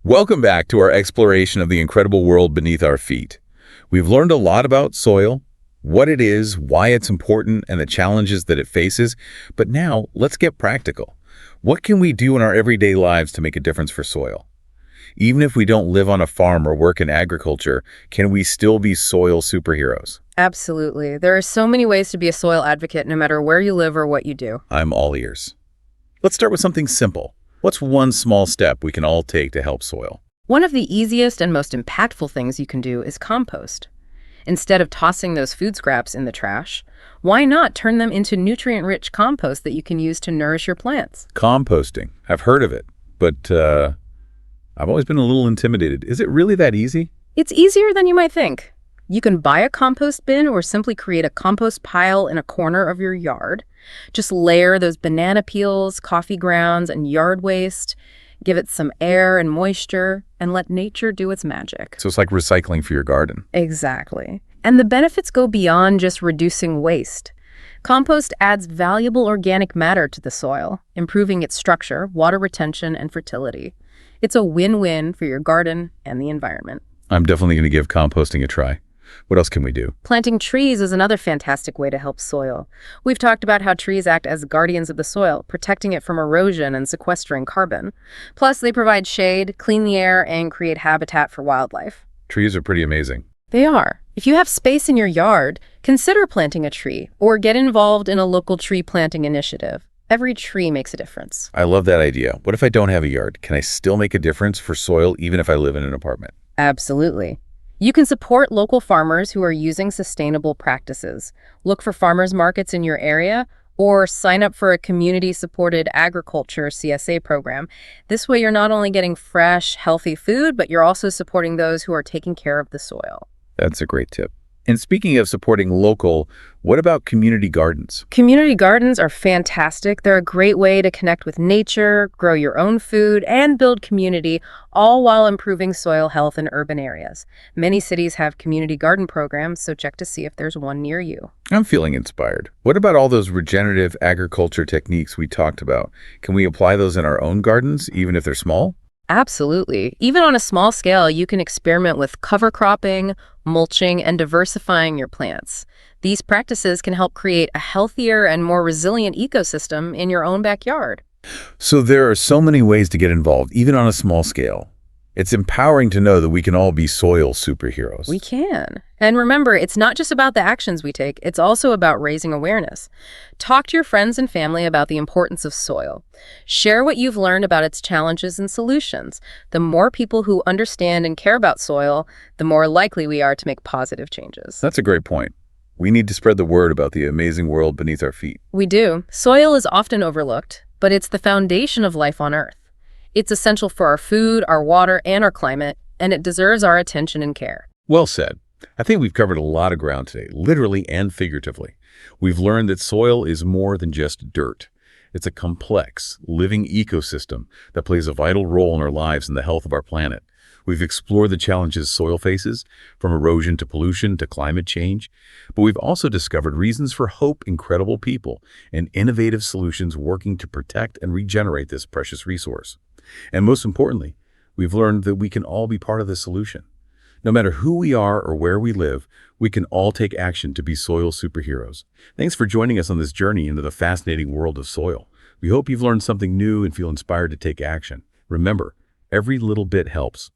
Welcome back to our exploration of the incredible world beneath our feet. We've learned a lot about soil, what it is, why it's important, and the challenges that it faces. But now, let's get practical. What can we do in our everyday lives to make a difference for soil? Even if we don't live on a farm or work in agriculture, can we still be soil superheroes? Absolutely. There are so many ways to be a soil advocate no matter where you live or what you do. I'm all ears. Let's start with something simple. What's one small step we can all take to help soil? One of the easiest and most impactful things you can do is compost. Instead of tossing those food scraps in the trash, why not turn them into nutrient-rich compost that you can use to nourish your plants? Composting. I've heard of it, but I've always been a little intimidated. Is it really that easy? It's easier than you might think. You can buy a compost bin or simply create a compost pile in a corner of your yard. Just layer those banana peels, coffee grounds, and yard waste. Give it some air and moisture, and let nature do its magic. So it's like recycling for your garden. Exactly. And the benefits go beyond just reducing waste. Compost adds valuable organic matter to the soil, improving its structure, water retention, and fertility. It's a win-win for your garden and the environment. I'm definitely going to give composting a try. What else can we do? Planting trees is another fantastic way to help soil. We've talked about how trees act as guardians of the soil, protecting it from erosion and sequestering carbon. Plus, they provide shade, clean the air, and create habitat for wildlife. Trees are pretty amazing. They are. If you have space in your yard, consider planting a tree or get involved in a local tree planting initiative. Every tree makes a difference. I love that idea. What if I don't have a yard? Can I still make a difference for soil even if I live in an apartment? Absolutely. You can support local farmers who are using sustainable practices. Look for farmers markets in your area or sign up for a community-supported agriculture CSA program. This way, you're not only getting fresh, healthy food, but you're also supporting those who are taking care of the soil. That's a great tip. And speaking of supporting local, what about community gardens? Community gardens are fantastic. They're a great way to connect with nature, grow your own food, and build community, all while improving soil health in urban areas. Many cities have community garden programs, so check to see if there's one near you. I'm feeling inspired. What about all those regenerative agriculture techniques we talked about? Can we apply those in our own gardens, even if they're small? Absolutely. Even on a small scale, you can experiment with cover cropping, mulching, and diversifying your plants. These practices can help create a healthier and more resilient ecosystem in your own backyard. So there are so many ways to get involved, even on a small scale. It's empowering to know that we can all be soil superheroes. We can. And remember, it's not just about the actions we take, it's also about raising awareness. Talk to your friends and family about the importance of soil. Share what you've learned about its challenges and solutions. The more people who understand and care about soil, the more likely we are to make positive changes. That's a great point. We need to spread the word about the amazing world beneath our feet. We do. Soil is often overlooked, but it's the foundation of life on Earth. It's essential for our food, our water, and our climate, and it deserves our attention and care. Well said. I think we've covered a lot of ground today, literally and figuratively. We've learned that soil is more than just dirt. It's a complex, living ecosystem that plays a vital role in our lives and the health of our planet. We've explored the challenges soil faces, from erosion to pollution to climate change, but we've also discovered reasons for hope in credible people and innovative solutions working to protect and regenerate this precious resource. And most importantly, we've learned that we can all be part of the solution. No matter who we are or where we live, we can all take action to be soil superheroes. Thanks for joining us on this journey into the fascinating world of soil. We hope you've learned something new and feel inspired to take action. Remember, every little bit helps.